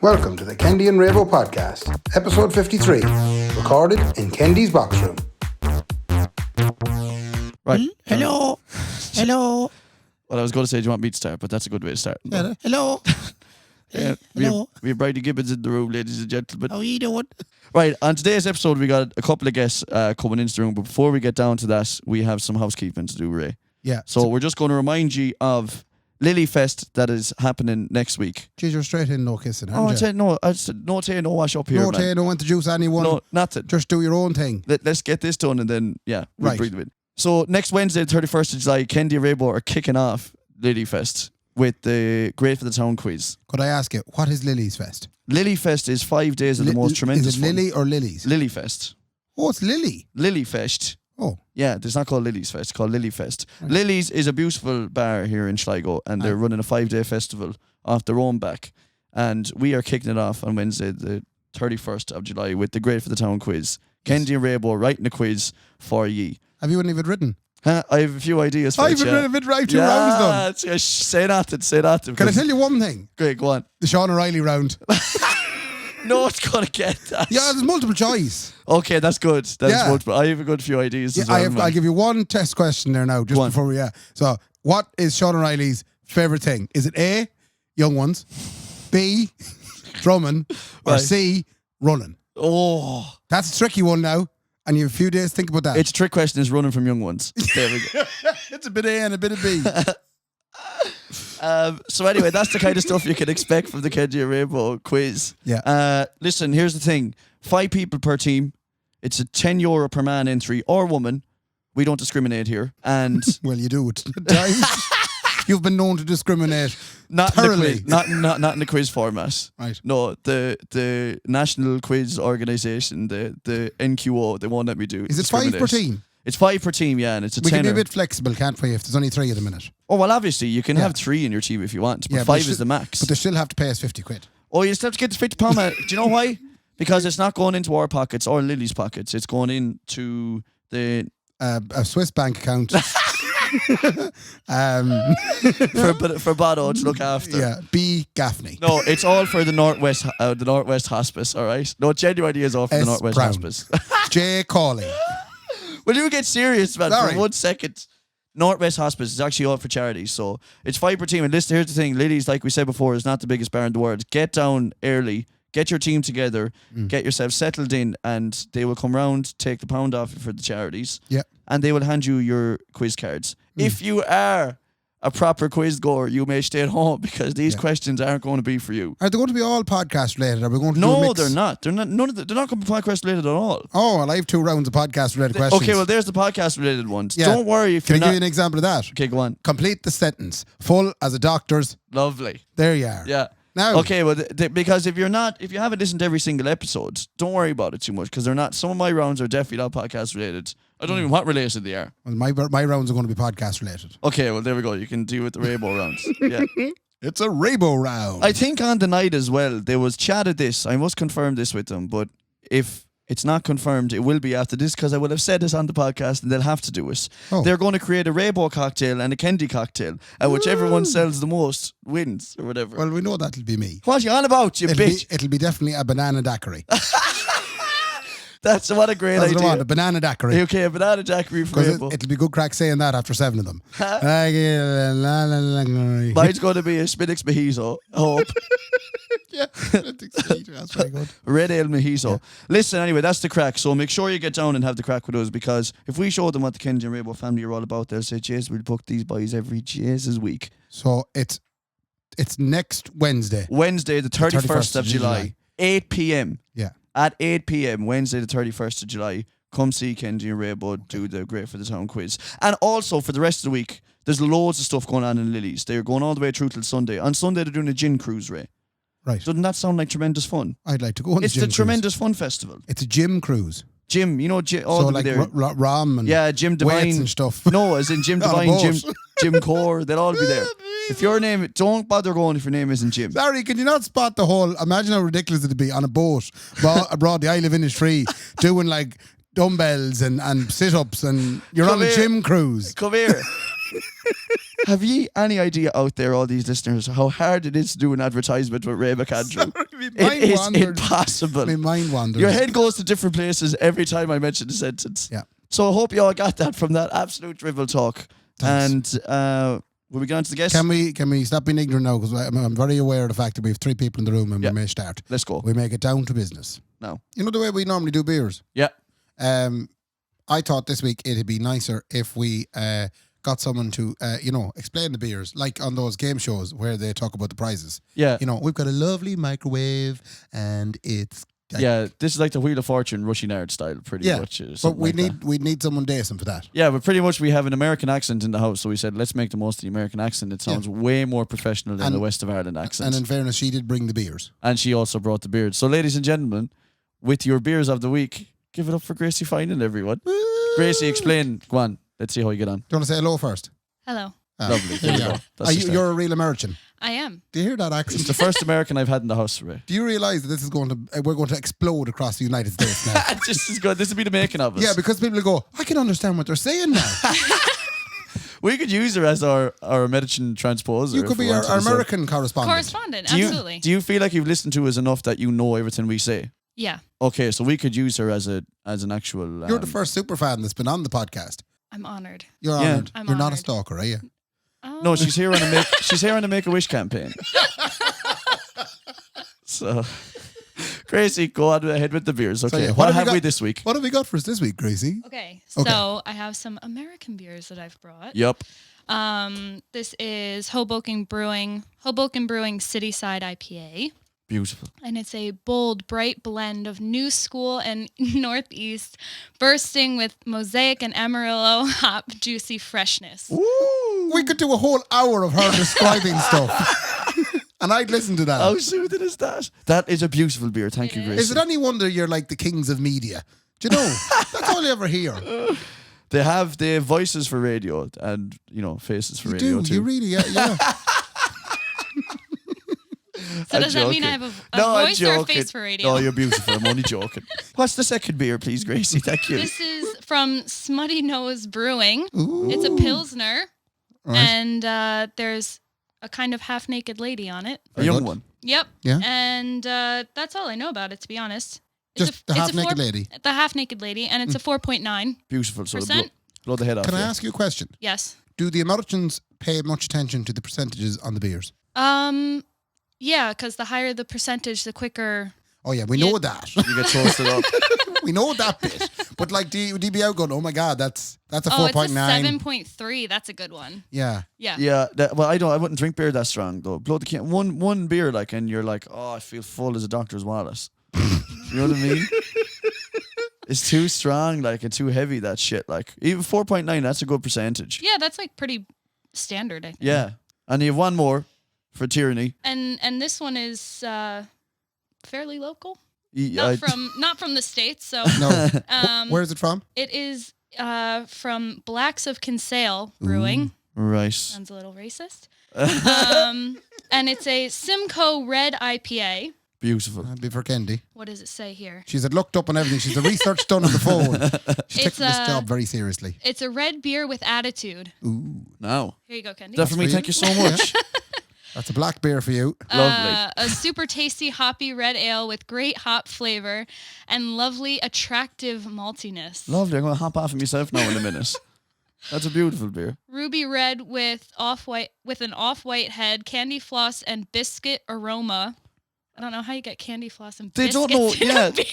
Welcome to the Kendy and Raybo podcast, episode 53, recorded in Kendy's box room. Right. Hello. Hello. Well, I was going to say, do you want me to start? But that's a good way to start. Hello. We have Bridie Gibbons in the room, ladies and gentlemen. How are you doing? Right, on today's episode, we got a couple of guests coming into the room. But before we get down to that, we have some housekeeping to do, Ray. Yeah. So we're just going to remind you of Lily Fest that is happening next week. Geez, you're straight in, no kissing, Oh, aren't you? I said no tea, no wash up here, No man. tea, no introduce anyone. No, nothing. Just do your own thing. Let's get this done and then, we'll Right. bring them in. So next Wednesday, 31st of July, Kendy and Raybo are kicking off Lily Fest with the Great for the Town quiz. Could I ask you, what is Lily's Fest? Lily Fest is 5 days of the most tremendous Is it fun. Lily or Lily's? Lily Fest. Oh, it's Lily. Lily Fest. Oh. Yeah, it's not called Lily's Fest, it's called Lily Fest. Lily's is a beautiful bar here in Sligo, and they're running a 5-day festival off their own back. And we are kicking it off on Wednesday, the 31st of July, with the Great for the Town quiz. Kendy and Raybo writing a quiz for ye. Have you any of it written? I have a few ideas for I've it, written a bit right to rounds them. Say that. Can I tell you one thing? Great, go on. The Sean O'Reilly round. No one's going to get that. Yeah, there's multiple choice. Okay, that's good. Yeah. Multiple. I have a good few ideas as well. I'll give you one test question there now, just Go on. before we. So, what is Sean O'Reilly's favourite thing? Is it A, young ones, B, drumming, or Right. C, running? Oh. That's a tricky one now, and you have a few days to think about that. It's a trick question is running from young ones. There we go. It's a bit of A and a bit of B. So anyway, that's the kind of stuff you can expect from the Kendy and Raybo quiz. Yeah. Listen, here's the thing. 5 people per team. It's a €10 per man entry or woman. We don't discriminate here. And Well, you do it at times. You've been known to discriminate not in the thoroughly. quiz, not in the quiz format. Right. No, the National Quiz Organisation, the NQO, they won't let me do. Is it 5 per discriminate. team? It's 5 per team, yeah, and it's a We can be tenner. a bit flexible, can't we, if there's only 3 at the minute? Oh, well, obviously, you can Yeah. have 3 in your team if you want, but Yeah, 5 they is the max. But they still have to pay us 50 quid. Oh, you still have to get the £50 out. Do you know why? Because it's not going into our pockets or Lily's pockets. It's going into the A Swiss bank account. for Bodo to look after. Yeah, B. Gaffney. No, it's all for the Northwest Hospice. All right. No, genuinely is all for the S. Northwest Brown. Hospice. J. Cawley. Will you get serious, man? Sorry. For 1 second. Northwest Hospice is actually all for charity, so it's 5 per team. And listen, here's the thing: Lily's, like we said before, is not the biggest bar in the world. Get down early. Get your team together, get yourself settled in, and they will come round, take the pound off you for the charities, Yeah. and they will hand you your quiz cards. If you are a proper quiz goer, you may stay at home because these questions aren't going to be for you. Are they going to be all podcast related? Are we going to do a No, mix? they're not. They're not. None of they're not going to be podcast related at all. Oh, well, I have 2 rounds of podcast related questions. Okay, well, there's the podcast related ones. Yeah. Don't worry if Can I you're give you not. an example of that? Okay, go on. Complete the sentence. Full as a doctor's. Lovely. There you are. Yeah. Now. Okay, well, because if you haven't listened to every single episode, don't worry about it too much because they're not. Some of my rounds are definitely not podcast related. I don't even know what related they are. Well, my rounds are going to be podcast related. Okay, well, there we go. You can deal with the Raybo rounds. Yeah. It's a Raybo round. I think on the night as well, there was chat of this. I must confirm this with them, but if it's not confirmed, it will be after this because I will have said this on the podcast and they'll have to do it. Oh. They're going to create a Raybo cocktail and a Kendy cocktail, and whichever one sells the most wins or whatever. Well, we know that'll be me. What are you on about, you bitch? It'll be definitely a banana daiquiri. That's what a great That's what I want, idea. a banana daiquiri. Okay, a banana daiquiri for Because Raybo. it'll be good crack saying that after 7 of them. Mine's going to be a Spinix Mojito, I hope. Yeah, that's very good. Red Ale Mojito. Listen, anyway, that's the crack. So make sure you get down and have the crack with us because if we show them what the Kendy and Raybo family are all about, they'll say, "Jeez, we'll book these boys every Jesus week." So it's next Wednesday. Wednesday, the 31st of July, July. 8 p.m. Yeah. At 8 p.m, Wednesday, the 31st of July, come see Kendy and Raybo do the Great for the Town quiz. And also, for the rest of the week, there's loads of stuff going on in Lily's. They're going all the way through till Sunday. On Sunday, they're doing a gin cruise, Ray. Right. Doesn't that sound like tremendous fun? I'd like to go on It's the the gym cruise. Tremendous Fun Festival. It's a gym cruise. Jim, you know, all So the like there. Ram and Yeah, Jim Devine. weights and stuff. No, as in Jim On a Devine, boat. Jim Core, they'll all be there. If your name, don't bother going if your name isn't Jim. Sorry, can you not spot the whole? Imagine how ridiculous it'd be on a boat abroad the Isle of Innisfree doing like dumbbells and sit-ups and you're Come on a here. gym cruise. Come here. Have ye any idea out there, all these listeners, how hard it is to do an advertisement with Raybo Andrew? It is impossible. My mind wanders. Your head goes to different places every time I mention the sentence. Yeah. So I hope you all got that from that absolute dribble talk. Thanks. And will we go on to the guests? Can we stop being ignorant now? Because I'm very aware of the fact that we have 3 people in the room and we may start. Let's go. We may get down to business. No. You know the way we normally do beers? Yeah. I thought this week it'd be nicer if we got someone to, explain the beers, like on those game shows where they talk about the prizes. Yeah. You know, we've got a lovely microwave and it's... This is like the Wheel of Fortune Rushy Nard style, pretty much. But we need someone decent for that. Yeah, but pretty much we have an American accent in the house, so we said let's make the most of the American accent. It sounds way more professional than the West of Ireland accent. And in fairness, she did bring the beers. And she also brought the beers. So ladies and gentlemen, with your beers of the week, give it up for Gracie Finan, everyone. Woo! Gracie, explain. Go on. Let's see how you get on. Do you want to say hello first? Hello. Lovely. There you go. You're a real American. I am. Do you hear that It's accent? the first American I've had in the house, Ray. Do you realise that this is we're going to explode across the United States now? This is good. This will be the making of us. Yeah, because people go, I can understand what they're saying now. We could use her as our American transposer. You could be our American correspondent. Absolutely. Do you feel like you've listened to us enough that you know everything we say? Yeah. Okay, so we could use her as an actual... You're the first super fan that's been on the podcast. I'm honored. You're Yeah. honoured. I'm You're not a honoured. stalker, are you? No, she's here on a Make-A-Wish campaign. So, Gracie, go on ahead with the beers. Okay, yeah, what have we this week? What have we got for us this week, Gracie? Okay. So I have some American beers that I've brought. Yep. This is Hoboken Brewing Cityside IPA. Beautiful. And it's a bold, bright blend of New School and Northeast, bursting with Mosaic and Amarillo hop juicy freshness. Ooh, we could do a whole hour of her describing stuff. And I'd listen to that. How soothing is that? That is a beautiful beer. Thank you, Gracie. Is it any wonder you're like the kings of media? Do you know? That's all you ever hear. They have voices for radio and, faces for radio do. too. You really, yeah. So does that mean I have a voice or a face for radio? No, you're beautiful. I'm only joking. What's the second beer, please, Gracie? Thank you. This is from Smutty Nose Brewing. Ooh. It's a Pilsner. Right. And there's a kind of half-naked lady on it. A young good. one. Yep. Yeah. And that's all I know about it, to be honest. Just the half-naked lady. The half-naked lady, and it's a 4.9. Beautiful. So Percent? blow the head off. Can I yeah. ask you a question? Yes. Do the Americans pay much attention to the percentages on the beers? Yeah, because the higher the percentage, the quicker. Oh, yeah, we know that. You get toasted up. We know that bit. But like, do you be out going, oh my God, that's a Oh, it's 4.9. a 7.3. That's a good one. Yeah. Yeah. Yeah. I wouldn't drink beer that strong though. Blow the can. One beer, like, and you're like, oh, I feel full as a doctor's Wallace. You know what I mean? It's too strong, like, and too heavy. That shit, like, even 4.9. That's a good percentage. Yeah, that's like pretty standard, I think. Yeah. And you have one more for Tierney. And this one is fairly local. Yeah, Not from the States, so No. um Where is it from? it is from Blacks of Kinsale Brewing. right. Sounds a little racist. And it's a Simcoe Red IPA. Beautiful. That'd be for Kendy. What does it say here? She's had looked up and everything. She's the research done on the phone. She's It's taking this job very seriously. It's a red beer with attitude. Ooh. Now. Here you go, Kendy. That for me. for Thank you. you so much. That's a black beer for you. Lovely. A super tasty hoppy red ale with great hop flavor and lovely attractive maltiness. Lovely. I'm going to hop off of myself now in a minute. That's a beautiful beer. Ruby red with an off-white head, candy floss and biscuit aroma. I don't know how you get candy floss and They biscuits don't know. in Yeah. a beer.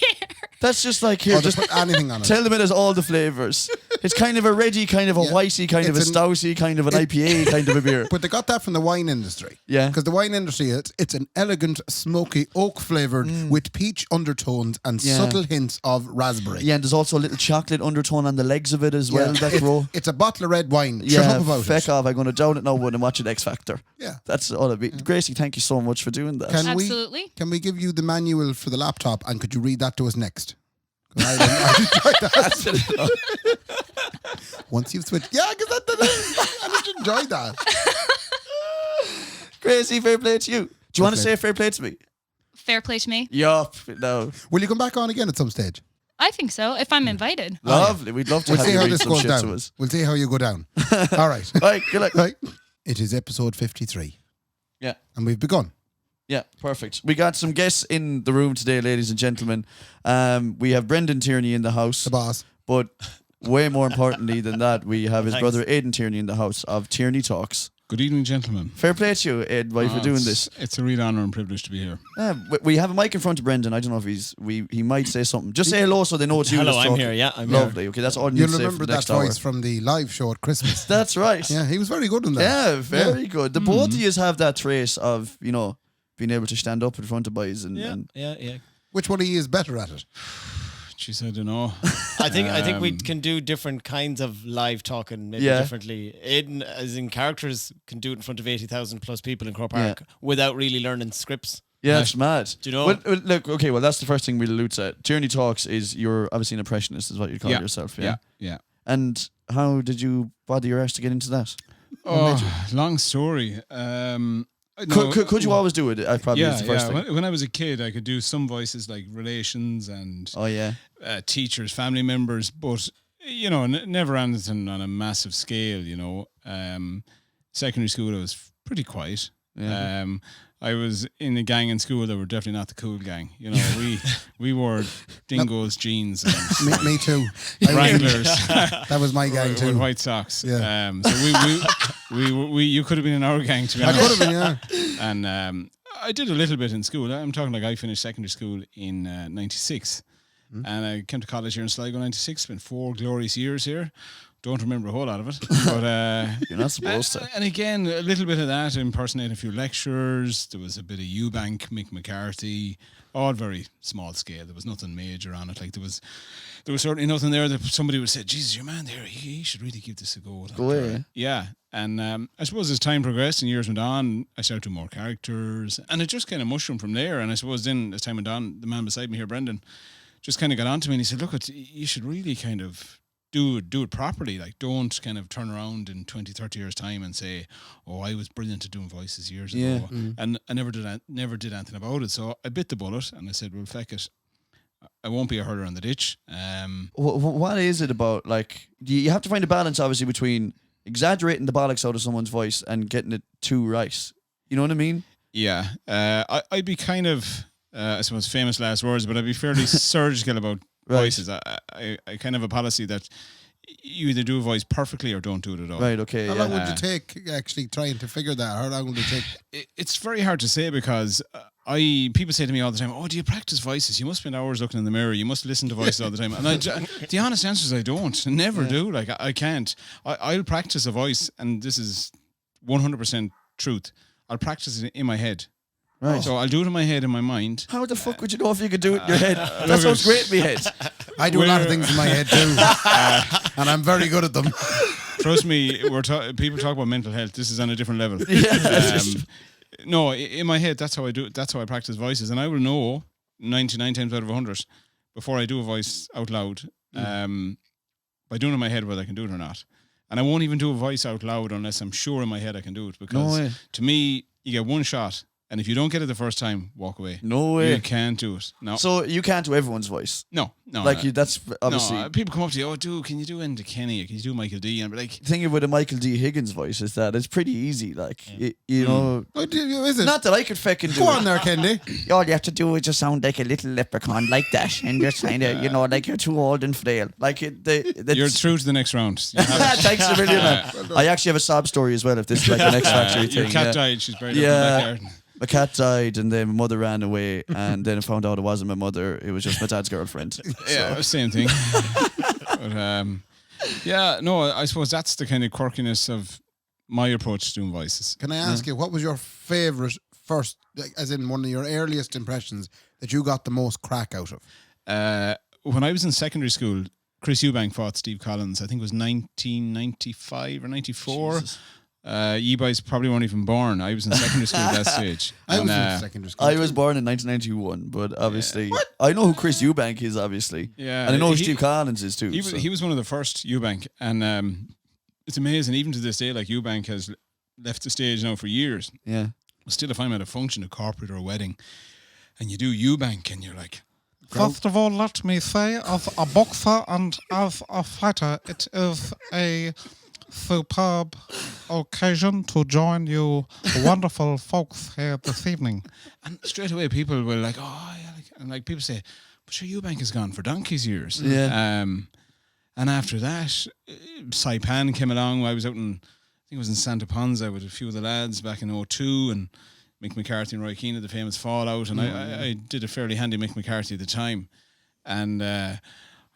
That's just like here. Or just Just put anything on it. tell them it has all the flavors. It's kind of a reddy, kind of a Yeah. whitey, kind of a It's an- stouty, kind of an IPA, kind of a beer. But they got that from the wine industry. Yeah. Because the wine industry, it's an elegant, smoky, oak flavoured with peach undertones and Yeah. subtle hints of raspberry. Yeah, and there's also a little chocolate undertone on the legs of it as well. That grow. It's a bottle of red wine. Shut Yeah, up about feck it. off. I'm going to down it now and watch it X Factor. Yeah. That's all it be. Gracie, thank you so much for doing that. Absolutely. Can we give you the manual for the laptop and could you read that to us next? 'Cause I enjoyed that. Once you've switched. Yeah, because I just enjoyed that. Gracie, fair play to you. Do you want to play. say fair play to me? Fair play to me. Yup. No. Will you come back on again at some stage? I think so. If I'm invited. Lovely. We'd love to We'll have see you how read this some goes shit to down. us. We'll see how you go down. All right. Right, good luck. Right. It is episode 53. Yeah. And we've begun. Yeah, perfect. We got some guests in the room today, ladies and gentlemen. We have Brendan Tierney in the house. The boss. But way more importantly than that, we have his Thanks. brother Aidan Tierney in the house of Tierney Talks. Good evening, gentlemen. Fair play to you, Ed, for doing this. It's a real honour and privilege to be here. We have a mic in front of Brendan. I don't know if he might say something. Just say hello so they know it's you. Hello, that's I'm talking. here. Yeah, I'm Lovely. here. Okay, that's all you You'll need to say remember for the that next hour. voice from the live show at Christmas. That's right. Yeah, he was very good in that. Yeah, very good. The both of you have that trace of, being able to stand up in front of boys and Yeah. Which one of you is better at it? Jeez, I don't know. I think we can do different kinds of live talking maybe differently. Aidan, as in characters, can do it in front of 80,000 plus people in Croke Park without really learning scripts. Yeah, it's mad. Do you know? Well, look, okay, well, that's the first thing we'll allude to. Tierney Talks is you're obviously an impressionist, is what you call yourself. Yeah. And how did you bother your arse to get into that? Oh, long story. Could you always do it? I probably is the first thing. When I was a kid, I could do some voices like relations and Oh, yeah. teachers, family members, but never anything on a massive scale. Secondary school, I was pretty quiet. Yeah. I was in a gang in school that were definitely not the cool gang. We wore dingoes, jeans, and Me too. Wranglers. That was my gang with too. white socks. Yeah. So we you could have been in our gang, to be I honest. could have been, yeah. And I did a little bit in school. I'm talking like I finished secondary school in 96. And I came to college here in Sligo in 96, spent 4 glorious years here. Don't remember a whole lot of it. But You're not supposed to. and again, a little bit of that, impersonating a few lecturers. There was a bit of Eubank, Mick McCarthy, all very small scale. There was nothing major on it. Like there was certainly nothing there that somebody would say, Jesus, your man there, he should really give this a go. Go away. Yeah. And I suppose as time progressed and years went on, I started doing more characters. And it just kind of mushroomed from there. And I suppose then, as time went on, the man beside me here, Brendan, just kind of got on to me and he said, look, you should really kind of do it properly. Like, don't kind of turn around in 20, 30 years' time and say, oh, I was brilliant at doing voices years ago. And I never did anything about it. So I bit the bullet and I said, well, feck it. I won't be a hurler on the ditch. What is it about? Like, you have to find a balance, obviously, between exaggerating the bollocks out of someone's voice and getting it too right. You know what I mean? Yeah. I'd be kind of, I suppose, famous last words, but I'd be fairly surgical about voices. I kind of have a policy that you either do a voice perfectly or don't do it at all. Right, okay. How long would you take actually trying to figure that? How long would it take? It's very hard to say because people say to me all the time, oh, do you practice voices? You must spend hours looking in the mirror. You must listen to voices all the time. And the honest answer is I don't. I never do. Like, I can't. I'll practice a voice, and this is 100% truth. I'll practice it in my head. Right. So I'll do it in my head, in my mind. How the fuck would you know if you could do it in your head? That sounds great in my head. I do a lot of things in my head too, and I'm very good at them. Trust me, people talk about mental health. This is on a different level. No, in my head, that's how I do it. That's how I practice voices, and I will know 99 times out of 100 before I do a voice out loud, by doing it in my head whether I can do it or not. And I won't even do a voice out loud unless I'm sure in my head I can do it. Because to me, you get one shot. And if you don't get it the first time, walk away. No way. You can't do it. No. So you can't do everyone's voice. No. Like that's obviously. No, people come up to you. Oh, can you do Enda Kenny? Can you do Michael D? And I'm like, the thing with a Michael D. Higgins voice is that it's pretty easy. Like you know. Oh, is it? Not that I could fucking do Go it. on there, Kendy. All you have to do is just sound like a little leprechaun like that, and just kind of, like you're too old and frail. Like you're through to the next round. You have it. Thanks a million, man. I actually have a sob story as well. If this is like an X Factor thing. Your cat died. She's buried up in the backyard. My cat died, and then my mother ran away, and then I found out it wasn't my mother; it was just my dad's girlfriend. Yeah, same thing. But I suppose that's the kind of quirkiness of my approach to doing voices. Can I ask you, what was your favourite first, like, as in one of your earliest impressions that you got the most crack out of? When I was in secondary school, Chris Eubank fought Steve Collins. I think it was 1995 or 94. Jesus. You guys probably weren't even born. I was in secondary school at that stage. I was in secondary school. I was born in 1991, but obviously, I know who Chris Eubank is, obviously. Yeah, and I know who Steve Collins is too. He was one of the first Eubank, and it's amazing. Even to this day, like Eubank has left the stage now for years. Yeah. Still, if I'm at a function, a corporate or a wedding, and you do Eubank, and you're like, First of all, let me say, as a boxer and as a fighter, it is a superb occasion to join you wonderful folks here this evening. And straight away, people were like, oh, yeah. And like people say, but sure, Eubank has gone for donkey's years. Yeah. And after that, Saipan came along. I was out in, I think it was in Santa Ponza with a few of the lads back in 2002, and Mick McCarthy and Roy Keane had the famous fallout, and I did a fairly handy Mick McCarthy at the time. And I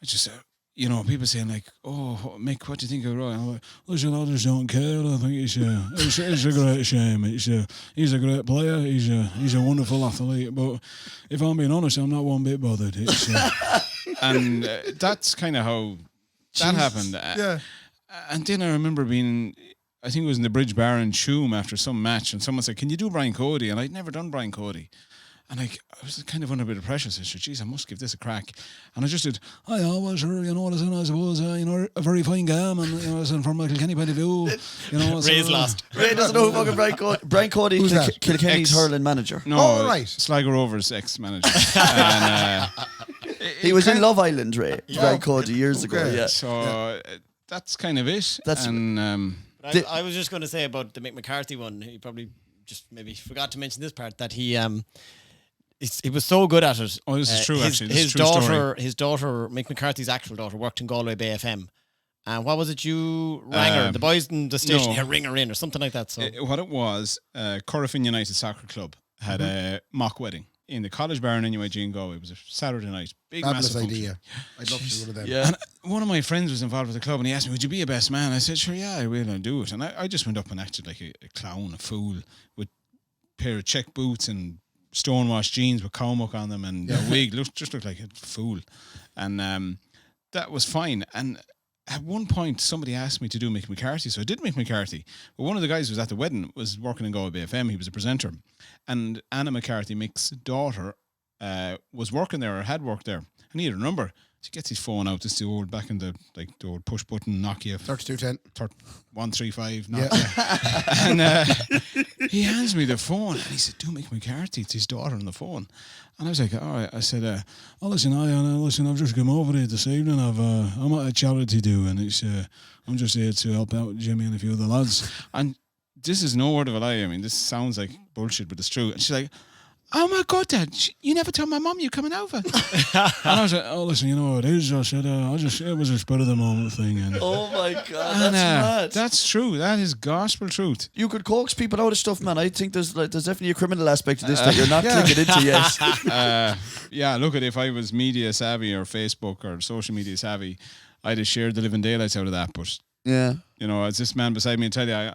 just, people saying like, oh, Mick, what do you think of Roy? And I'm like, listen, I just don't care. I think it's a great shame. He's a great player. He's a wonderful athlete. But if I'm being honest, I'm not one bit bothered. And that's kind of how that happened. Yeah. And then I remember being, I think it was in the Bridge Bar in Shoom after some match, and someone said, can you do Brian Cody? And I'd never done Brian Cody. And I was kind of under a bit of pressure. So I said, geez, I must give this a crack. And I just did, well, sure, listen, I suppose, a very fine game. And, listen, from a Kilkenny point of view, Ray's lost. Ray doesn't know who fucking Brian Cody. Who's that? Kilkenny's hurling manager. No, right. Sligo Rovers ex-manager. And, He was in Love Island, Ray. Brian Cody years ago. Yeah. so that's kind of it. That's- and I was just going to say about the Mick McCarthy one. He probably just maybe forgot to mention this part, that he was so good at it. Oh, this is true, actually. This is His a true daughter, story. Mick McCarthy's actual daughter, worked in Galway Bay FM. And what was it you rang her? The boys in the station no. here ring her in or something like that. So what it was, Corofin United Soccer Club had a mock wedding in the College Bar in NUIG in Galway. It was a Saturday night. Big, Fabulous massive idea. I'd love to do one of them. Yeah. And one of my friends was involved with the club, and he asked me, would you be a best man? I said, sure, yeah, I will, I'll do it. And I just went up and acted like a clown, a fool, with a pair of check boots and stonewashed jeans with cowmuck on them and a wig. Just looked like a fool. And that was fine. And at one point, somebody asked me to do Mick McCarthy, so I did Mick McCarthy. But one of the guys who was at the wedding was working in Galway Bay FM. He was a presenter. And Anna McCarthy, Mick's daughter, was working there or had worked there. And he had a number. So he gets his phone out. This is the old, back in the old push button Nokia 3210. 135 Nokia. And he hands me the phone and he said, do Mick McCarthy. It's his daughter on the phone. And I was like, all right. I said, listen, I've just come over here this evening. I'm at a charity do, and it's I'm just here to help out Jimmy and a few of the lads. And this is no word of a lie. I mean, this sounds like bullshit, but it's true. And she's like, oh my God, Dad, you never told my mum you're coming over. And I was like, oh, listen, you know what it is? I said, it was a spur of the moment thing. And, Oh my God, that's mad. That's true. That is gospel truth. You could coax people out of stuff, man. I think there's definitely a criminal aspect to this that you're not clicking into yet. Yeah, look at if I was media savvy or Facebook or social media savvy, I'd have shared the living daylights out of that. But, Yeah. as this man beside me tell you,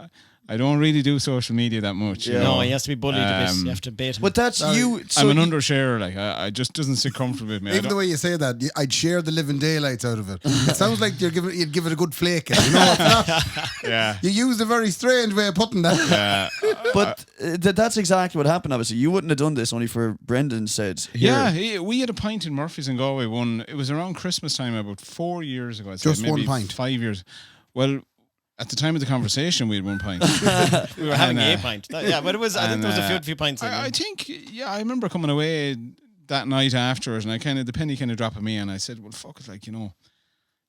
I don't really do social media that much. Yeah. no, he has to be bullied a bit. You have to bait him. But that's you. So I'm an undersharer. Like I just doesn't sit comfortable with me. Even the way you say that, I'd share the living daylights out of it. It sounds like you'd give it a good flake. You know, it's not. Yeah. You used a very strange way of putting that. But that's exactly what happened. Obviously, you wouldn't have done this only for Brendan said. Here. Yeah, we had a pint in Murphy's in Galway. It was around Christmas time about 4 years ago. I'd say, Just maybe one pint? 5 years. Well, at the time of the conversation, we had 1 pint. we were having a pint. Yeah, but it was. I think there was a few pints. In I think, I remember coming away that night afterwards, and the penny kind of dropped on me, and I said, well, fuck it,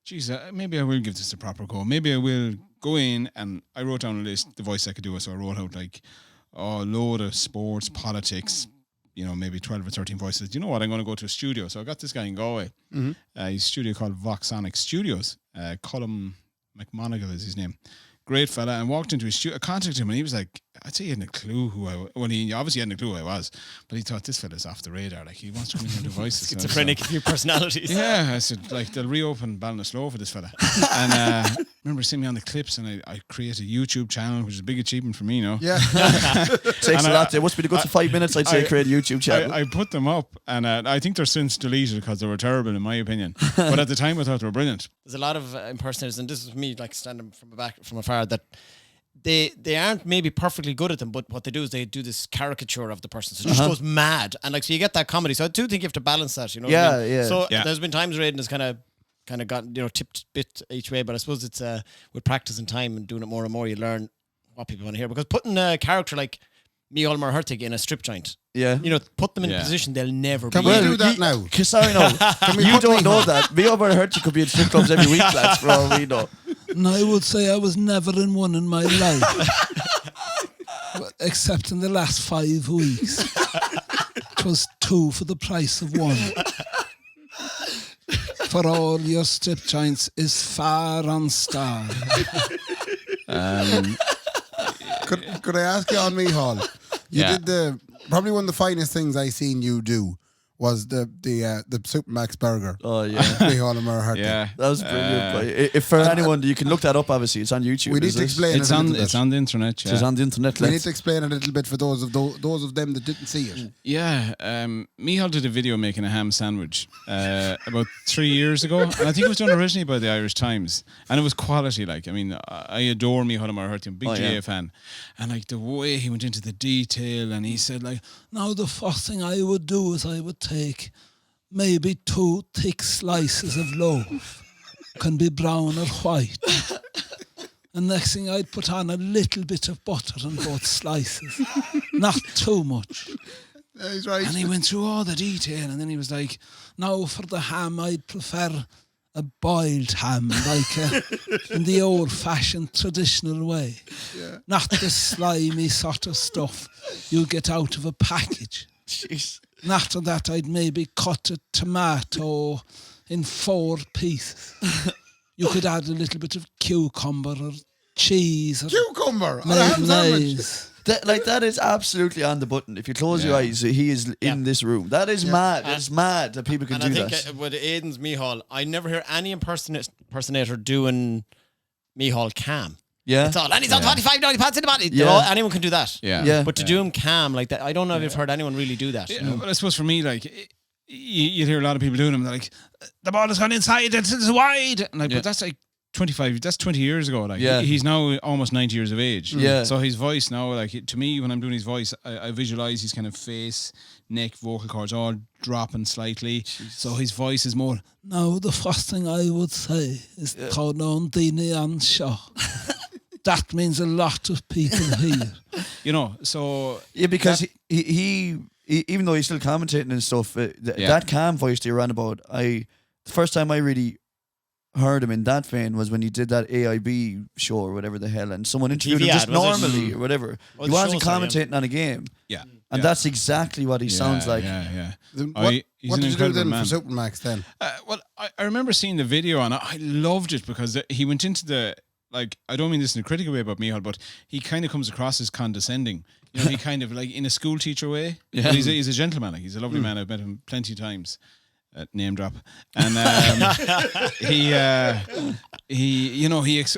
geez, maybe I will give this a proper go. Maybe I will go in, and I wrote down a list, the voice I could do it, so I wrote out a load of sports, politics, maybe 12 or 13 voices. You know what? I'm going to go to a studio. So I got this guy in Galway. Mm-hmm. He's a studio called Voxonic Studios. Colm McMonigal is his name. Great fella. And walked into his studio. I contacted him and he was like, I'd say he hadn't a clue who I was. Well, he obviously hadn't a clue who I was, but he thought this fella's off the radar. Like, he wants to come in with voices. Schizophrenic, a few personalities. Yeah, I said, they'll reopen Ballinasloe for this fella. And I remember seeing me on the clips, and I created a YouTube channel, which is a big achievement for me, Yeah. Takes a lot. It must be the good for 5 minutes. I'd say create a YouTube channel. I put them up, and I think they're since deleted because they were terrible, in my opinion. But at the time, I thought they were brilliant. There's a lot of impersonators, and this is me, standing from afar, that they aren't maybe perfectly good at them, but what they do is they do this caricature of the person, so it just goes mad, and so you get that comedy. So I do think you have to balance that, what I mean? Yeah. So Yeah. there's been times Raiden has kind of gotten tipped bit each way, but I suppose it's with practice and time and doing it more and more, you learn what people want to hear. Because putting a character like Micheál Mar Hurtig in a strip joint. Yeah. You know, put them in a Yeah. position they'll never Can be. we in. do that now? Sorry, no. You don't know that. Me over hurt you could be in strip clubs every week, lads, for all we know. And I would say I was never in one in my life. Except in the last 5 weeks. It was 2 for the price of 1. For all your strip joints is far on star. Could I ask you on Micheál? You did probably one of the finest things I seen you do was the Supermax burger. Oh, yeah. Micheál Mar Hurtig. Yeah. That was brilliant. But if for anyone, you can look that up, obviously. It's on YouTube. We need is to it? explain It's it a on little bit. it's on the internet. Yeah. It's on the internet. We need Let's- to explain it a little bit for those of them that didn't see it. Yeah, Micheál did a video making a ham sandwich about 3 years ago, and I think it was done originally by the Irish Times, and it was quality. Like, I mean, I adore Micheál Mar Hurtig, big GA fan, and like the way he went into the detail, and he said like, Now the first thing I would do is I would take maybe 2 thick slices of loaf. Can be brown or white. And next thing I'd put on a little bit of butter on both slices. Not too much. He's right. And he went through all the detail, and then he was like, now for the ham, I'd prefer a boiled ham, like in the old-fashioned traditional way. Yeah. Not the slimy sort of stuff you get out of a package. Jeez. And after that, I'd maybe cut a tomato in 4 pieces. You could add a little bit of cucumber or cheese or Cucumber on a ham sandwich. mayonnaise. That is absolutely on the button. If you close your eyes, he is in this room. That is mad. It's mad that people can And do I think that. with Aidan's Micheál, I never hear any impersonator doing Micheál calm. Yeah. It's all, and he's on 25 now, he pats in the body. Yeah. Anyone can do that. yeah, Yeah. But to do him calm like that, I don't know if you've heard anyone really do that. Yeah, well, I suppose for me, like, you'd hear a lot of people doing them. They're like, the ball has gone inside, it's wide. And like, but that's like 25, that's 20 years ago. Like, Yeah. he's now almost 90 years of age. Yeah. So his voice now, like, to me, when I'm doing his voice, I visualize his kind of face, neck, vocal cords all dropping slightly. So his voice is more, Now, the first thing I would say is Conan Dini and Shaw. That means a lot of people here. you know, so. Yeah, because he even though he's still commentating and stuff, that calm voice that you're on about, the first time I really heard him in that vein was when he did that AIB show or whatever the hell, and someone interviewed him TV just ad, was it? normally or whatever. Oh, He the wasn't show, sorry, commentating on a game, Yeah. and that's exactly what he sounds like. Yeah. Then Oh, he's what an did you do incredible then man. for Supermax then? Well, I remember seeing the video and I loved it because he went into the, like, I don't mean this in a critical way about Micheál, but he kind of comes across as condescending. You know, he kind of like in a school teacher way. Yeah. But he's a gentleman. Like, he's a lovely man. I've met him plenty of times. Name drop. And he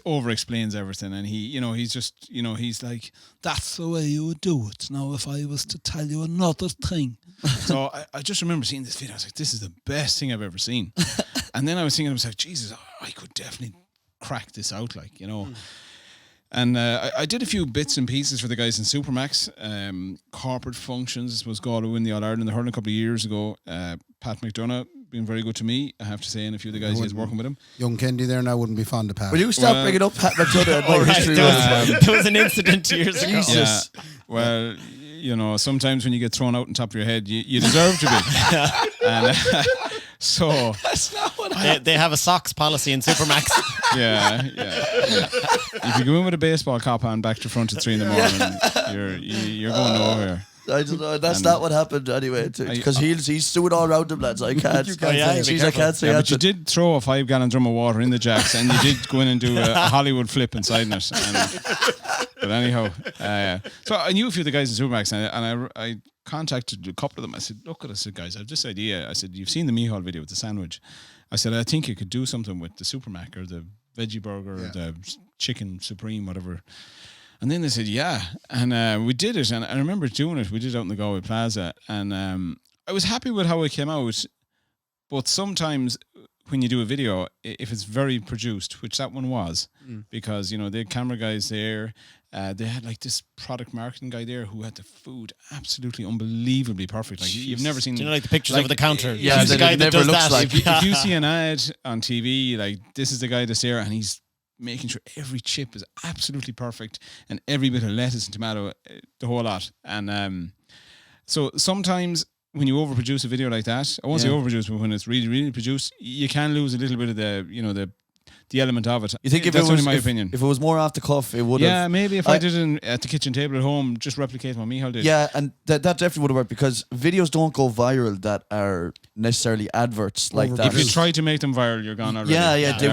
over explains everything, and he's just, he's like, That's the way you would do it. Now, if I was to tell you another thing, so I just remember seeing this video. I was like, this is the best thing I've ever seen. And then I was thinking, I was like, Jesus, I could definitely crack this out, like, And I did a few bits and pieces for the guys in Supermax, corporate functions. I suppose Galway win the All Ireland. They heard a couple of years ago. Pat McDonough being very good to me, I have to say, and a few of the guys he's working with him. Young Kendy there now wouldn't be fond of Pat. Will you stop Well- bringing up Pat McDonough and my Right, history there, with him? there was an incident years ago. Jesus. Yeah. Well, sometimes when you get thrown out on top of your head, you deserve to be. And so They have a socks policy in Supermax. yeah. If you go in with a baseball cap on back to front at 3 a.m, you're going nowhere. I don't know. That's not what happened anyway. Because he's suing all around them, lads. I can't. You can't say it. Jeez, I can't say Yeah, that. but you did throw a 5-gallon drum of water in the jacks, and you did go in and do a Hollywood flip inside it. But anyhow, so I knew a few of the guys in Supermax, and I contacted a couple of them. I said, look, I said, guys, I have this idea. I said, you've seen the Micheál video with the sandwich. I said, I think you could do something with the Supermac or the veggie burger or the chicken supreme, whatever. And then they said, yeah. And we did it. And I remember doing it. We did it out in the Galway Plaza. And I was happy with how it came out. But sometimes when you do a video, if it's very produced, which that one was, because, the camera guys there, they had like this product marketing guy there who had the food absolutely unbelievably perfect. Like you've never seen, Do you know, like the pictures over the counter? Yeah, He's the that guy it that never does looks that. like. if you see an ad on TV, like this is the guy that's there, and he's making sure every chip is absolutely perfect and every bit of lettuce and tomato, the whole lot. And so sometimes when you overproduce a video like that, I won't say overproduce, but when it's really, really produced, you can lose a little bit of the element of it. You think if that's it was, only my if, opinion. if it was more off the cuff, it would have. Yeah, maybe if I did it at the kitchen table at home, just replicate what Michal did. Yeah, and that definitely would have worked because videos don't go viral that are necessarily adverts like that. If you try to make them viral, you're gone already. Yeah, they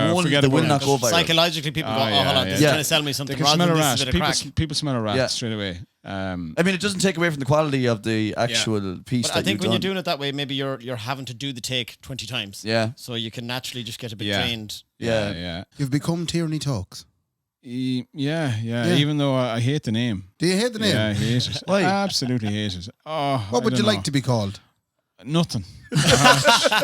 will not go viral. Psychologically, people go, hold on, this is trying to sell me something They can rather smell than a this is rat. a bit of crack. People smell a rat Yeah. straight away. I mean, it doesn't take away from the quality of the actual piece. But that I think you've when you're done. doing it that way, maybe you're having to do the take 20 times. Yeah. So you can naturally just get a bit Yeah. drained. Yeah. You've become Tierney Talks. Yeah. Even though I hate the name. Do you hate the name? Yeah, I hate it. Why? Absolutely hate it. Oh, What would you like to be called? Nothing.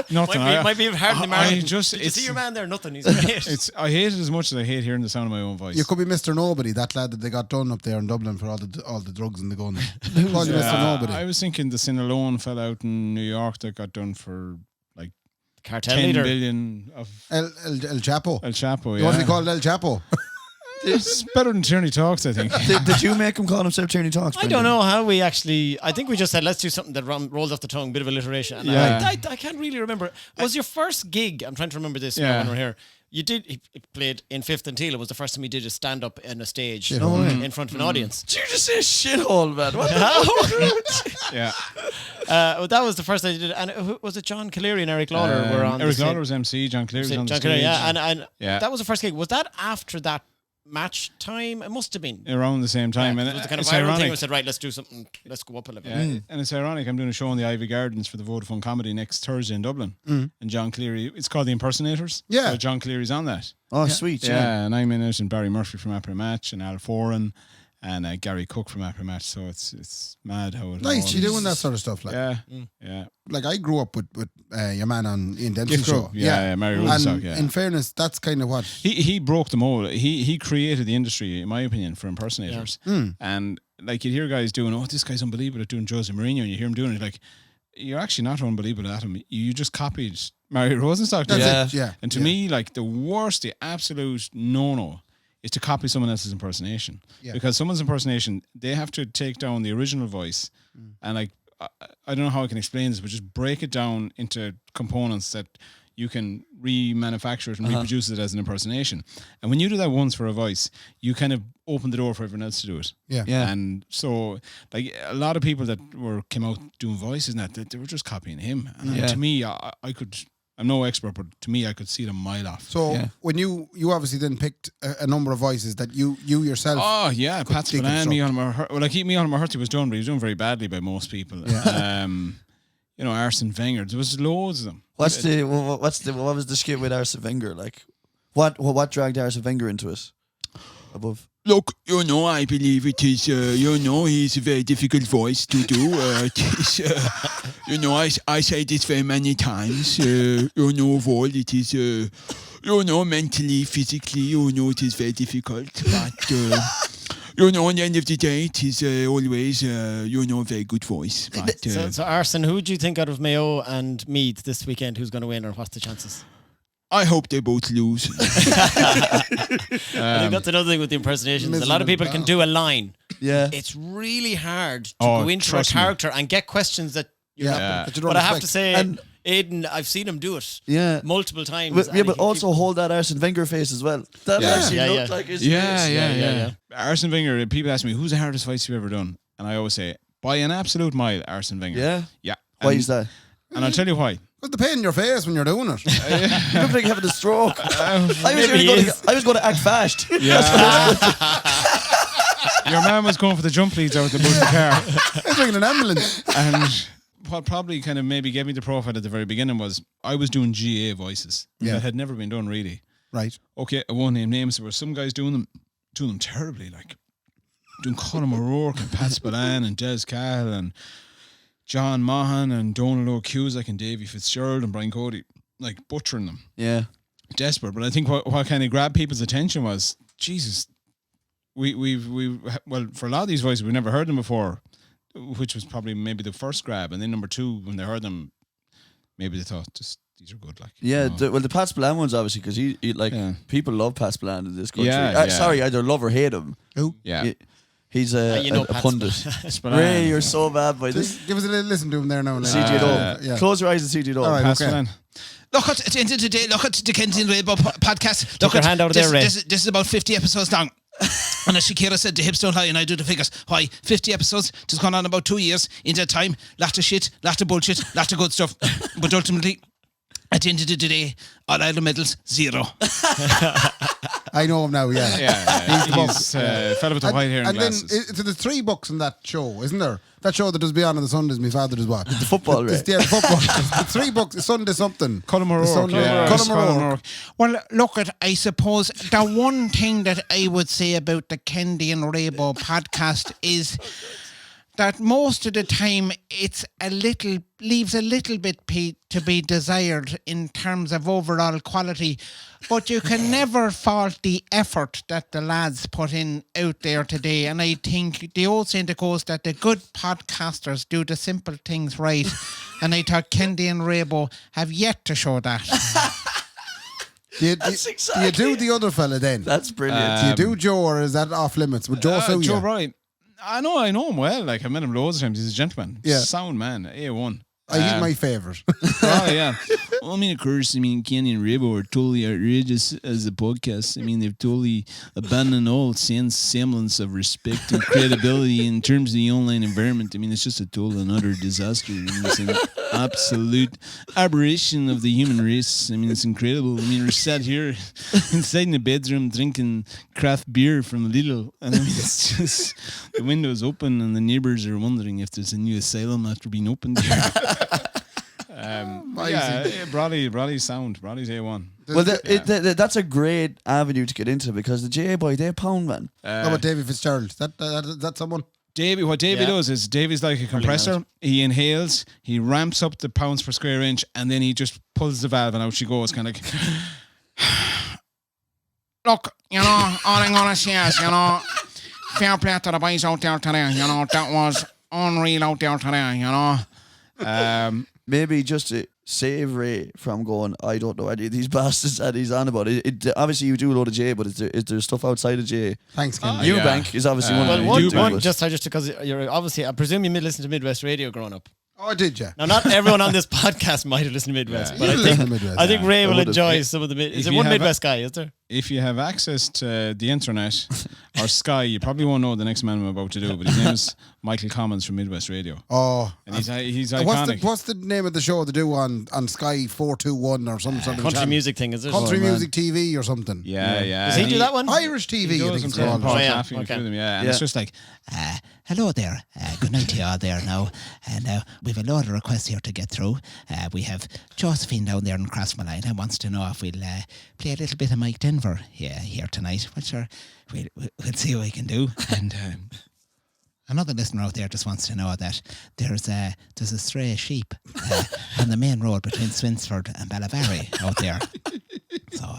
Nothing. Might be hard in the market. Did you it's- see your man there? Nothing. He's great. I hate it as much as I hate hearing the sound of my own voice. You could be Mr. Nobody, that lad that they got done up there in Dublin for all the drugs and the guns. Call you Mr. Nobody. I was thinking the Sinaloan fell out in New York that got done for like Cartel 10 leader. billion of El Chapo. El Chapo. You want to be Yeah, called El Chapo? it's better than Tierney Talks, I think. Did you make him call himself Tierney Talks? I don't know how we actually. I think we just said let's do something that rolls off the tongue, bit of alliteration. And Yeah. I can't really remember. Was your first gig? I'm trying to remember this Yeah. when we're here. You did. He played in Fifth and Teal. It was the first time he did a stand up in a stage in front of an audience. Did you just say shithole, man? What Yeah, Well, that was the first time he did it. And was it John Cleary and Eric Lawler were on? Eric the Lawler was MC. John Cleary was on the John stage. Cleary, yeah, and Yeah. that was the first gig. Was that after that match time? It must have been. around the same time, Yeah, and it was the kind of it's viral thing. ironic. We said, right, let's do something. Let's go up a level. Yeah, and it's ironic. I'm doing a show in the Ivy Gardens for the Vodafone Comedy next Thursday in Dublin, and John Cleary. It's called The Impersonators. Yeah. So John Cleary's on that. Oh, sweet. Yeah, and I'm in it, and Barry Murphy from Après Match, and Al Foran, and Gary Cook from Après Match. So it's mad how it. Nice, all you is. doing that sort of stuff. Like, Yeah. like I grew up with your man on Ian Dempsey's Gift Grub. show. Yeah, Mary Rosenstock, And yeah. in fairness, that's kind of what. He broke the mold. He created the industry, in my opinion, for impersonators. And like you'd hear guys doing, this guy's unbelievable at doing Jose Mourinho, and you hear him doing it, like you're actually not unbelievable at him. You just copied Mary Rosenstock. That's it. Yeah. And to me, like the absolute no is to copy someone else's impersonation. Yeah. Because someone's impersonation, they have to take down the original voice and like I don't know how I can explain this, but just break it down into components that you can remanufacture it and reproduce it as an impersonation. And when you do that once for a voice, you kind of open the door for everyone else to do it. Yeah. And so, like a lot of people that came out doing voices and that they were just copying him. And to me, I could. I'm no expert, but to me, I could see them a mile off. So when you obviously then picked a number of voices that you yourself. Oh yeah, Pat Spillane, me on Mahurty was done, but he was done very badly by most people. Arsene Wenger, there was loads of them. What was the skit with Arsene Wenger like? What dragged Arsene Wenger into it? Above. Look, I believe it is, he's a very difficult voice to do. I say this very many times. Of all, it is, mentally, physically, it is very difficult. But, on the end of the day, it is always, a very good voice. But, So Arsene, who do you think out of Mayo and Meath this weekend, who's going to win, or what's the chances? I hope they both lose. I think that's another thing with the impersonations. A lot of people can do a line. Yeah. It's really hard to Oh, go into a trust me. character and get questions that you're not. that you don't But I have expect. to say, And- Aidan, I've seen him do it. Yeah. Multiple times. But, and yeah, he but can also keep- hold that Arsene Wenger face as well. That actually Yeah, looked yeah. like his Yeah, face. yeah. Arsene Wenger, people ask me, who's the hardest voice you've ever done? And I always say, by an absolute mile, Arsene Wenger. Yeah? Yeah. Why And- is that? And I'll tell you why. What's the pain in your face when you're doing it? You look like you're having a stroke. I Maybe he was going to act fast. Your man was going for the jump leads out of the boot of the car. I'm bringing an ambulance. And what probably kind of maybe gave me the profile at the very beginning was I was doing GA voices that had never been done really. Right. Okay, I won't name names. There were some guys doing them terribly, like doing Colin O'Rourke and Pat Spillane and Des Cahill and John Mahan and Donald O'Cusack and Davy Fitzgerald and Brian Cody, like butchering them. Yeah. Desperate. But I think what kind of grabbed people's attention was, Jesus, we've for a lot of these voices, we've never heard them before, which was probably maybe the first grab. And then number two, when they heard them, maybe they thought, these are good. Like, Yeah, the Pat Spillane one's obviously because he like people love Pat Spillane in this country. Yeah, Sorry, either love or hate him. Who? yeah. He's a Pat pundit. Spillane. Ray, you're so bad by this. Give us a little listen to him there now. CJ Dove. Yeah. Close your eyes and CJ Dove. All right, Pat okay. Spillane. Look at the end of the day. Look at the Kendy and Raybo podcast. Took your hand out of there, Ray. This is about 50 episodes long. And as Shakira said, the hips don't lie, and I do the figures. Why? 50 episodes, just gone on about 2 years. In that time, lot of shit, lot of bullshit, lot of good stuff. But ultimately, at the end of the day, all the medals, 0. I know him now, yeah. He's the fella with the white hair and and glasses. then, so there's 3 books in that show, isn't there? That show that does Beyond on the Sundays, my father does what? The football, Ray. Yeah, the football. There's 3 books, Sunday something. Colm O'Rourke. Colm O'Rourke. Well, look at, I suppose, the one thing that I would say about the Kendy and Raybo podcast is that most of the time leaves a little bit to be desired in terms of overall quality, but you can never fault the effort that the lads put in out there today. And I think the old saying that goes that the good podcasters do the simple things right, and I thought Kendy and Raybo have yet to show that. That's exactly. Do you do the other fella then? That's brilliant. Do you do Joe, or is that off limits? Would Joe sue Joe you? Bryan. I know him well. Like, I met him loads of times. He's a gentleman. Yeah. Sound man. A1. He's my favourite. Oh, yeah. Well, I mean, of course, Kenny and Raybo are totally outrageous as a podcast. I mean, they've totally abandoned all semblance of respect and credibility in terms of the online environment. I mean, it's just a total and utter disaster. I mean, it's an absolute aberration of the human race. I mean, it's incredible. I mean, we're sat here inside in the bedroom drinking craft beer from Lidl. And I mean, it's just, the window's open and the neighbours are wondering if there's a new asylum after being opened here. Bradley's sound. Bradley's A1. Well, that's a great avenue to get into because the JA boy, they're pound, man. How about David Fitzgerald? That someone? What Davey does is Davey's like a compressor. He inhales, he ramps up the pounds per square inch, and then he just pulls the valve and out she goes, kind of like. Look, all I'm going to say is, fair play to the boys out there today. That was unreal out there today, Maybe just to save Ray from going, I don't know any of these bastards that he's on about. Obviously, you do a load of J, but is there stuff outside of J? Thanks, Ken. Eubank is obviously one of them. One just because you're obviously, I presume you listened to Midwest Radio growing up. Oh, did you? Now, not everyone on this podcast might have listened to Midwest, but I think Ray will enjoy some of the Midwest. Is there one Midwest guy, is there? If you have access to the internet or Sky, you probably won't know the next man I'm about to do, but his name is Michael Commons from Midwest Radio. Oh. And he's iconic. What's the name of the show they do on Sky 421 or some sort of country channel? music thing, is it? Country Music TV or something. Yeah. Does he do that one? Irish TV, He I does think it's himself. called. And it's just like, Hello there. Good night to you all there now. And we've a lot of requests here to get through. We have Josephine down there in Crossmalline and wants to know if we'll play a little bit of Mike Denver here tonight. Well, sure, we'll see what we can do. And another listener out there just wants to know that there's a stray sheep on the main road between Swinsford and Ballavary out there. So,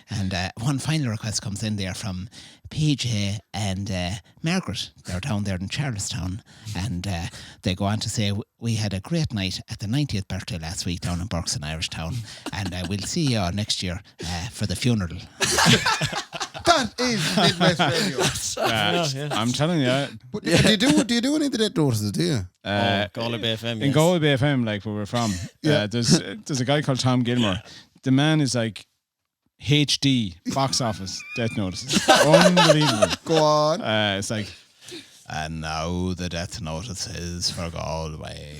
and one final request comes in there from PJ and Margaret. They're down there in Charlestown, and they go on to say, we had a great night at the 90th birthday last week down in Burks in Irishtown, and we'll see you all next year for the funeral. That is Midwest Radio. I'm telling you. But do you do any of the dead notices, do you? Galway Bay FM, In Galway Bay FM, like where we're from, there's a guy called Tom Gilmore. The man is like HD box office death notices. Unbelievable. Go on. It's like, And now the death notice is for Galway.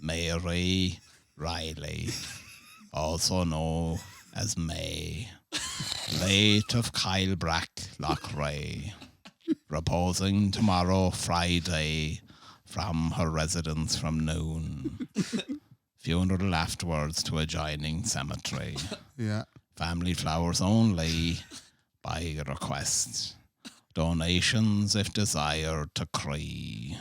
Mary Riley, also known as May, late of Kylebrack, Lochray, reposing tomorrow, Friday, from her residence from noon. Funeral afterwards to adjoining cemetery. Yeah. Family flowers only, by request. Donations if desired to Cree.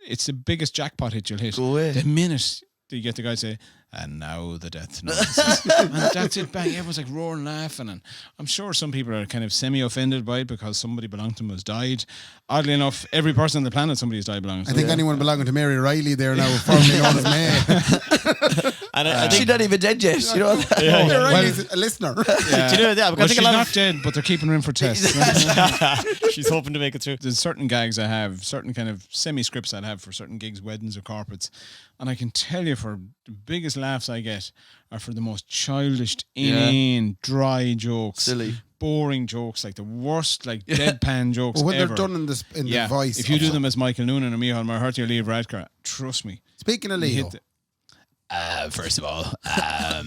it's the biggest jackpot hit you'll hit. Go away. The minute you get the guy say, and now the death noises. And that's it, bang. Everyone's like roaring, laughing, and I'm sure some people are kind of semi-offended by it because somebody belonging to them has died. Oddly enough, every person on the planet somebody has died belonging to. I think anyone belonging to Mary Riley there now, formerly known as May. And I think She's not even dead yet. You know that? Mary Riley's a listener. do you know that? Because Well, I think she's a lot not of dead, but they're keeping her in for tests. she's hoping to make it through. There's certain gags I have, certain kind of semi-scripts I'd have for certain gigs, weddings or corporates. And I can tell you for the biggest laughs I get are for the most childish, inane, dry jokes. Silly. Boring jokes, like the worst, like deadpan jokes But when ever. they're done in the voice. If you do them as Michael Noonan or Micheál Marherty or Leo Varadkar, trust me. Speaking of you Leo, hit the- First of all, I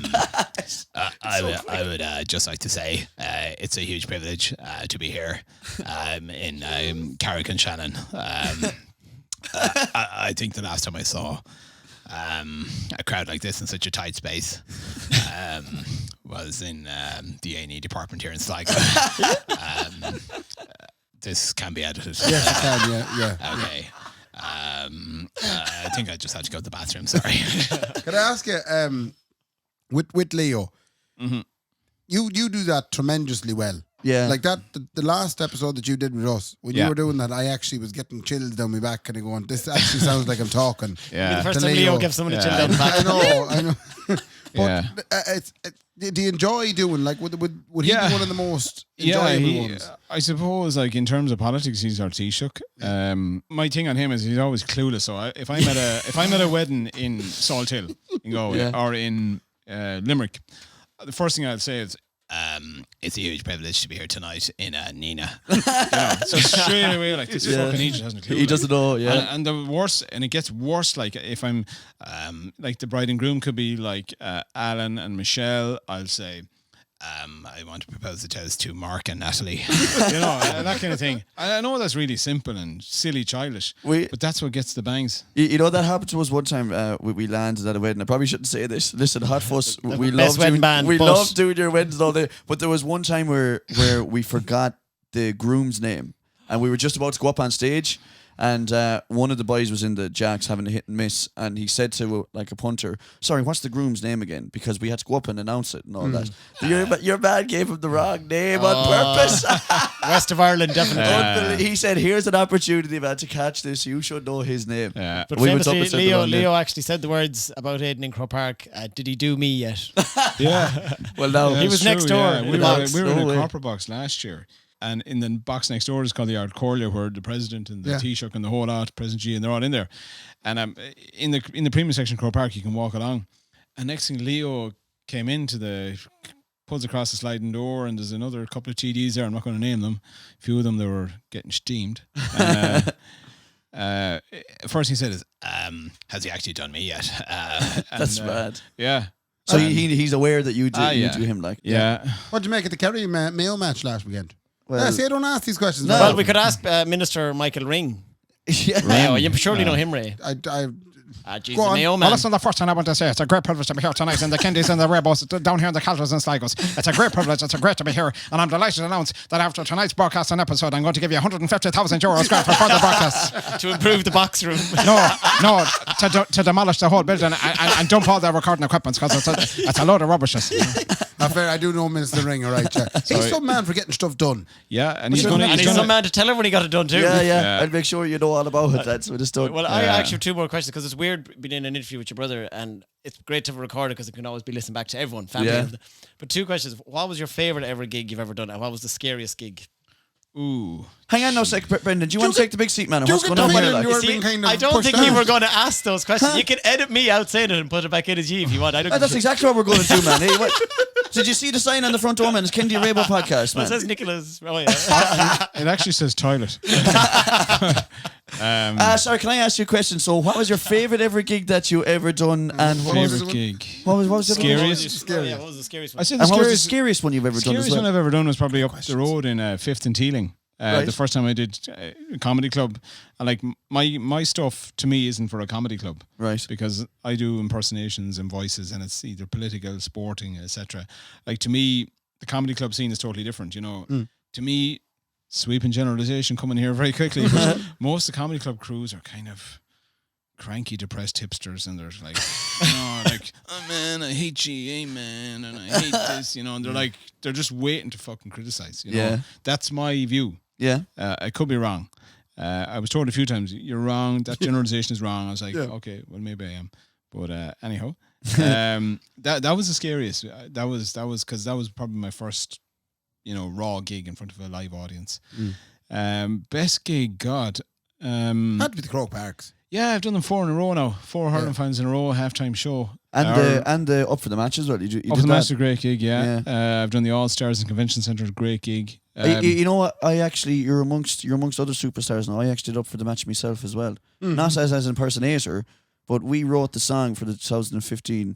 would just like to say it's a huge privilege to be here in Carrick and Shannon. I think the last time I saw a crowd like this in such a tight space was in the A&E department here in Sligo. This can be edited. yes, you can. Yeah. Okay. I think I just had to go to the bathroom. Sorry. Could I ask you, with Leo, you do that tremendously well. Yeah. Like that, the last episode that you did with us, when you were doing that, I actually was getting chills down my back, kind of going, "This actually sounds like I'm talking." The first To time Leo. Leo gives someone a chill down the back. I know. But Yeah. do you enjoy doing like would he be one of the most enjoyable ones? I suppose, like in terms of politics, he's our Taoiseach. My thing on him is he's always clueless. So if I'm at a wedding in Salthill in Galway or in Limerick, the first thing I'll say is, It's a huge privilege to be here tonight in Nina. so straight away, like this fucking Egypt hasn't a clue. He doesn't know, yeah. And the worst, and it gets worse. Like if I'm, like the bride and groom could be like Alan and Michelle. I'll say, I want to propose a toast to Mark and Natalie. That kind of thing. I know that's really simple and silly, childish, but that's what gets the bangs. You know, that happened to us one time. We landed at a wedding. I probably shouldn't say this. Listen, Hot Fuss, we best wedding band, we but- love doing your weddings all day. But there was one time where we forgot the groom's name, and we were just about to go up on stage. And one of the boys was in the jacks having a hit and miss, and he said to like a punter, "Sorry, what's the groom's name again?" Because we had to go up and announce it and all that. Your man gave him the wrong name on purpose. West of Ireland, definitely. He said, "Here's an opportunity, man, to catch this. You should know his name." Yeah. But We went up famously, and said the wrong name. Leo actually said the words about Aidan in Crow Park. Did he do me yet? Yeah. Well, now He was next door Yeah. in We the were, box. we were in No a way. corporate box last year. And in the box next door is called the Art Corlia, where the president and the Taoiseach and the whole lot, President G, and they're all in there. And in the premium section of Crow Park, you can walk along. And next thing, Leo came into pulls across the sliding door, and there's another couple of TDs there. I'm not going to name them. A few of them, they were getting steamed. And, first thing he said is, Has he actually done me yet? That's bad. Yeah. So he's aware that you do yeah. him, like. Yeah. What'd you make of the Kerry Mayo match last weekend? Well- See, I don't ask these questions. No. very Well, often. we could ask Minister Michael Ring. Yeah. Mayo, you surely know him, Ray. Jeez, Go on. Mayo Well, man. Listen, the first thing I want to say, it's a great privilege to be here tonight in the Kendys and the Raybos down here in the Calters and Sligos. It's a great privilege. It's great to be here. And I'm delighted to announce that after tonight's broadcast and episode, I'm going to give you €150,000 grant for further broadcasts. to improve the box room. No, to demolish the whole building and dump all their recording equipment because it's a load of rubbishes. Not fair. I do know Minister Ring, all right, yeah. He's some man for getting stuff done. Yeah, and he's And going he's some man to tell everyone he got it done too. Yeah. I'd make sure you know all about it. That's what it's done. Well, I actually have two more questions because it's weird being in an interview with your brother, and it's great to have a recorder because it can always be listened back to everyone, family. Yeah. But two questions: what was your favorite ever gig you've ever done, and what was the scariest gig? Ooh. Hang on, no sec, Brendan. Do you want to take the big seat, man? do What's you going get on the here? feeling Like? you're being kind of I don't pushed think you out? were going to ask those questions. You can edit me out saying it and put it back in as you if you want. I don't. That's exactly what we're going to do, man. Hey, what? Did you see the sign on the front door, man? It's Kendy Raybo podcast, It man. says Nicholas. Oh yeah. It actually says toilet. Sorry, can I ask you a question? So, what was your favourite ever gig that you ever done? And what was Favorite gig. what was the Scariest? Yeah, what was the scariest one? I said the And what was the scariest, scariest one you've ever done as scariest one well? I've ever done was probably up the road in 5th and Teeling. Right. The first time I did a comedy club, and like my stuff to me isn't for a comedy club, Right. because I do impersonations and voices, and it's either political, sporting, etc. Like to me, the comedy club scene is totally different. You know, to me, sweeping generalization coming here very quickly, but most of the comedy club crews are kind of cranky, depressed hipsters, and there's like, like, oh man, I hate GA, man, and I hate this, you know, and they're just waiting to fucking criticize, you know. Yeah. That's my view. Yeah. I could be wrong. I was told a few times, you're wrong, that generalization is wrong. I was like, okay, well, maybe I am. But anyhow, that was the scariest. That was because that was probably my first, you know, raw gig in front of a live audience. Best gig, God. Had to be the Croke Parks. Yeah, I've done them 4 in a row now. 4 hurling fans in a row, halftime show. And the Up for the Match as well. You Up for did the that? Match is a great gig, yeah. I've done the All Stars and Convention Centre, great gig. You know what? I actually, you're amongst other superstars now. I actually did Up for the Match myself as well. Not as an impersonator, but we wrote the song for the 2015.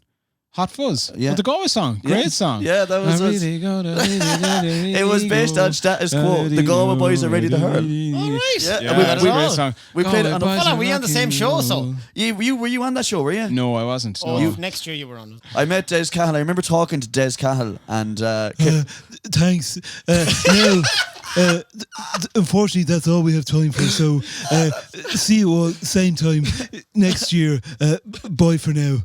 Hot Fuzz. Yeah. The Galway song. Great song. Yeah, that was us. It was based on status quo. The Galway boys are ready to hurl. All right. Yeah, Yeah, we that's a great all. song. We played it on Well, are we on the same show? So Were you on that show, were you? No, I wasn't. oh, No. next year you were on. I met Des Cahill. I remember talking to Des Cahill and Thanks. No, unfortunately, that's all we have time for. So, see you all same time next year. Bye for now.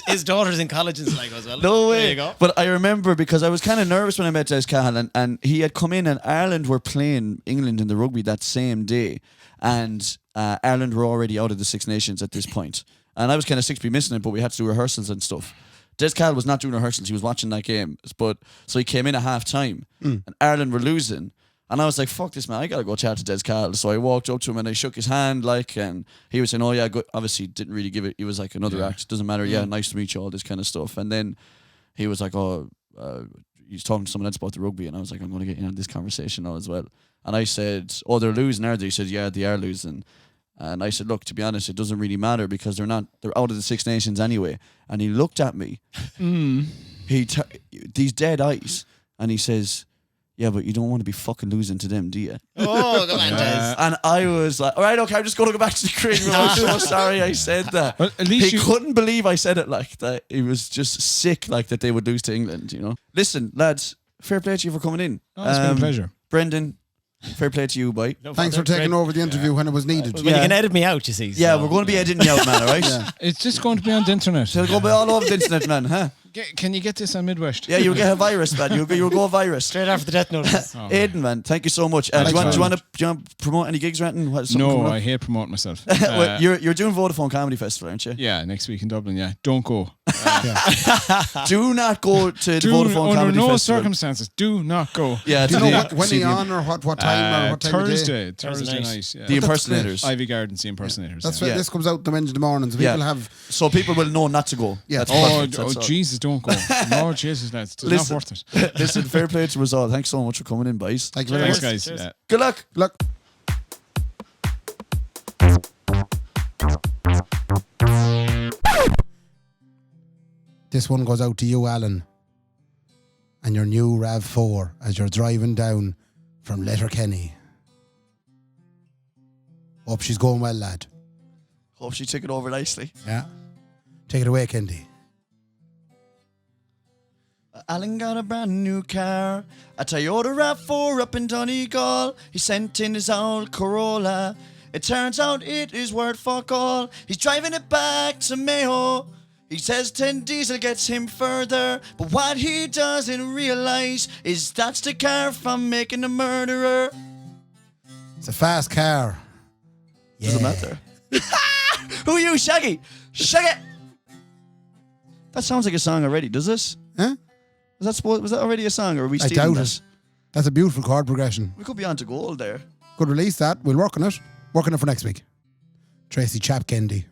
His daughter's in college in Sligo as well. no way. There you go. But I remember because I was kind of nervous when I met Des Cahill and he had come in and Ireland were playing England in the rugby that same day. And Ireland were already out of the Six Nations at this point. And I was kind of sick to be missing it, but we had to do rehearsals and stuff. Des Cahill was not doing rehearsals, he was watching that game. But so he came in at half time and Ireland were losing. And I was like, fuck this, man, I gotta go chat to Des Cahill. So I walked up to him and I shook his hand, like, and he was saying, oh yeah, good. Obviously didn't really give it, he was like, another act, doesn't matter, yeah, nice to meet you, all this kind of stuff. And then he was like, he's talking to someone else about the rugby, and I was like, I'm gonna get in on this conversation now as well. And I said, oh, they're losing, are they? He said, yeah, they are losing. And I said, look, to be honest, it doesn't really matter because they're out of the Six Nations anyway. And he looked at me, these dead eyes, and he says, yeah, but you don't want to be fucking losing to them, do you? Oh, come on, Des. And I was like, all right, okay, I'm just going to go back to the green room. I'm so sorry I said that. Well, at least he couldn't believe I said it like that. He was just sick, like that they would lose to England, you know. Listen, lads, fair play to you for coming in. Oh, it's been a pleasure. Brendan, fair play to you, boy. No Thanks for bother. taking Great. over the interview when it was needed. Well, you can edit me out, you see. Yeah, so- we're going to be editing you out, man, all right? Yeah. It's just going to be on the internet. So it'll go all over the internet, man, huh? Can you get this on Midwest? Yeah, you'll get a virus, man. You'll go a virus. Straight after the death notice. Aidan, man, thank you so much. Do you want to promote any gigs or anything? No, I hate promoting myself. Well, you're doing Vodafone Comedy Festival, aren't you? Yeah, next week in Dublin, yeah. Don't go. Do not go to the Vodafone under Comedy no Festival. circumstances, do not go. Yeah, Do you to know the- when see he the- on or what time or what time of day? Thursday night. night. Yeah. The impersonators. Ivy Gardens, the impersonators. That's yeah. why this comes out the Wednesday mornings. Yeah. People have So people will know not to go. Yeah. That's Oh, perfect. That's all. Jesus, don't go. Lord Jesus, lads. It's Listen. not worth it. Listen, fair play to us all. Thanks so much for coming in, boys. Thank you very Thanks, much. guys. Cheers. Yeah. Good luck. Look. This one goes out to you, Alan, and your new RAV4 as you're driving down from Letterkenny. Hope she's going well, lad. Hope she took it over nicely. Yeah. Take it away, Kendy. Alan got a brand new car, a Toyota RAV4 up in Donegal. He sent in his old Corolla. It turns out it is worth fuck all. He's driving it back to Mayo. He says 10 diesel gets him further, but what he doesn't realise is that's the car from making a murderer. It's a fast car. Doesn't matter. Who are you, Shaggy? Shaggy! That sounds like a song already, does this? Huh? Was that already a song, or are we I stealing doubt this? it. That's a beautiful chord progression. We could be on to gold there. Could release that. We'll work on it. Working it for next week. Tracy Chap Kendy.